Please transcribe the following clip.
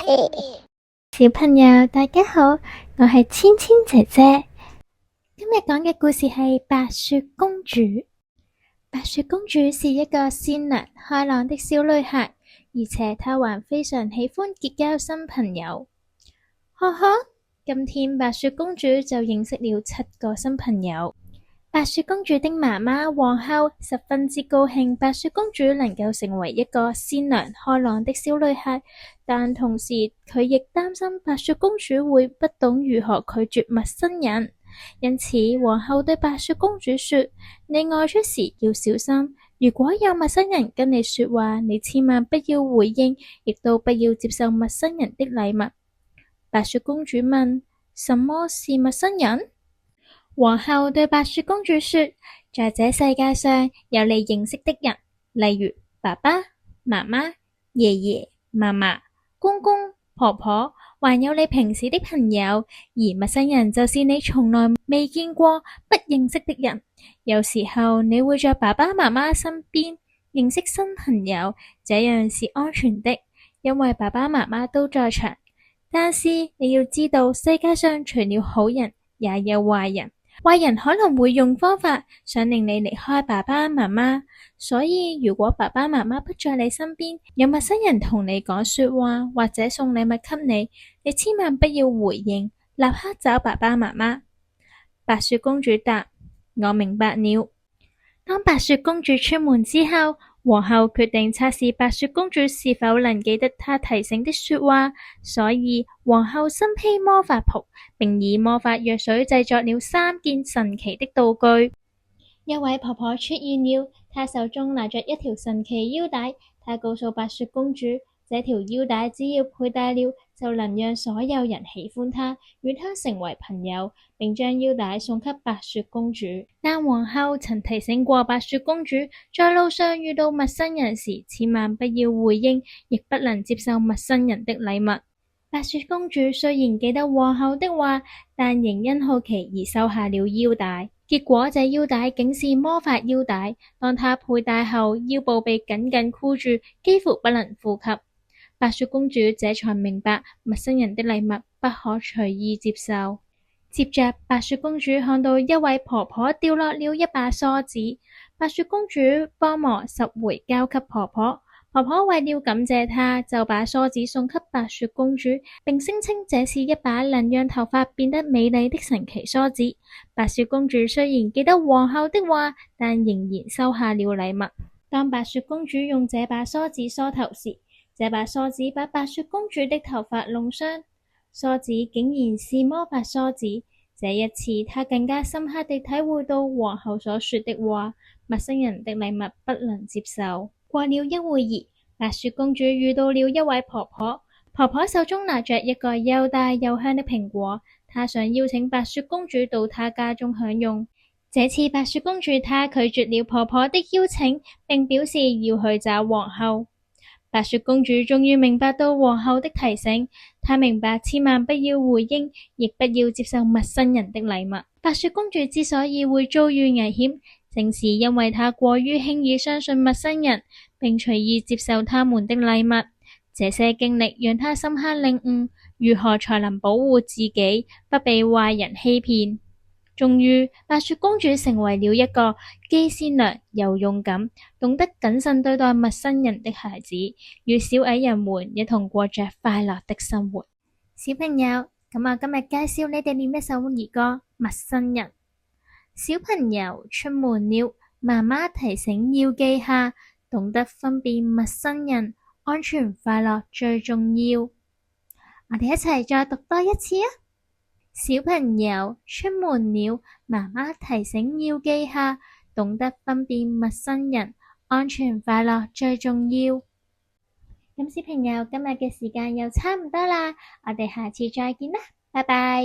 小朋友大家好，我係芊芊姐姐。今日講嘅故事係白雪公主。白雪公主是一個善良開朗的小女孩，而且她還非常喜歡結交新朋友。呵呵，今天白雪公主就認識了7個新朋友。白雪公主的媽媽皇后十分之高興白雪公主能夠成為一個善良開朗的小女孩，但同時佢亦擔心白雪公主會不懂如何拒絕陌生人。因此皇后對白雪公主說，你外出時要小心，如果有陌生人跟你說話，你千萬不要回應，亦都不要接受陌生人的禮物。白雪公主問，什麼是陌生人？皇后對白雪公主說，在這世界上有你認識的人，例如爸爸、媽媽、爺爺、嫲嫲、公公、婆婆，還有你平時的朋友，而陌生人就是你從來未見過、不認識的人。有時候你會在爸爸媽媽身邊認識新朋友，這樣是安全的，因為爸爸媽媽都在場。但是你要知道，世界上除了好人，也有壞人。壞人可能會用方法想令你離開爸爸媽媽，所以如果爸爸媽媽不在你身邊，有陌生人同你講說話或者送禮物給你，你千萬不要回應，立刻找爸爸媽媽。白雪公主答，我明白了。當白雪公主出門之後，皇后決定測試白雪公主是否能記得她提醒的說話，所以皇后身披魔法袍，並以魔法藥水製作了3件神奇的道具。一位婆婆出現了，她手中拿着一條神奇腰帶，她告訴白雪公主，這條腰帶只要佩戴了，就能讓所有人喜歡她，與她成為朋友，並將腰帶送給白雪公主。但皇后曾提醒過白雪公主，在路上遇到陌生人時，千萬不要回應，亦不能接受陌生人的禮物。白雪公主雖然記得皇后的話，但仍因好奇而收下了腰帶。結果這腰帶竟是魔法腰帶，當她佩戴後，腰部被緊緊箍住，幾乎不能呼吸。白雪公主這才明白陌生人的禮物不可隨意接受。接着白雪公主看到一位婆婆掉落了一把梳子，白雪公主幫忙拾回交給婆婆。婆婆為了感謝她，就把梳子送給白雪公主，並聲稱這是一把能讓頭髮變得美麗的神奇梳子。白雪公主雖然記得皇后的話，但仍然收下了禮物。當白雪公主用這把梳子梳頭時，這把梳子把白雪公主的頭髮弄傷，梳子竟然是魔法梳子。這一次她更加深刻地體會到皇后所說的話，陌生人的禮物不能接受。過了一會兒，白雪公主遇到了一位婆婆，婆婆手中拿着一個又大又香的蘋果，她想邀請白雪公主到她家中享用。這次白雪公主她拒絕了婆婆的邀請，並表示要去找皇后。白雪公主終於明白到皇后的提醒，她明白千萬不要回應，亦不要接受陌生人的禮物。白雪公主之所以會遭遇危險，正是因為她過於輕易相信陌生人，並隨意接受他們的禮物。這些經歷讓她深刻領悟，如何才能保護自己，不被壞人欺騙。終於，白雪公主成為了一個既善良又勇敢、懂得謹慎對待陌生人的孩子，與小矮人們一同過着快樂的生活。小朋友，咁我今日介紹你哋念一首兒歌《陌生人》。小朋友出門了，媽媽提醒要記下，懂得分辨陌生人，安全快樂最重要。我哋一齊再讀多一次啊！小朋友出門了，媽媽提醒要記下，懂得分辨陌生人，安全快樂最重要。咁小朋友，今日嘅時間又差唔多啦，我哋下次再見啦，拜拜。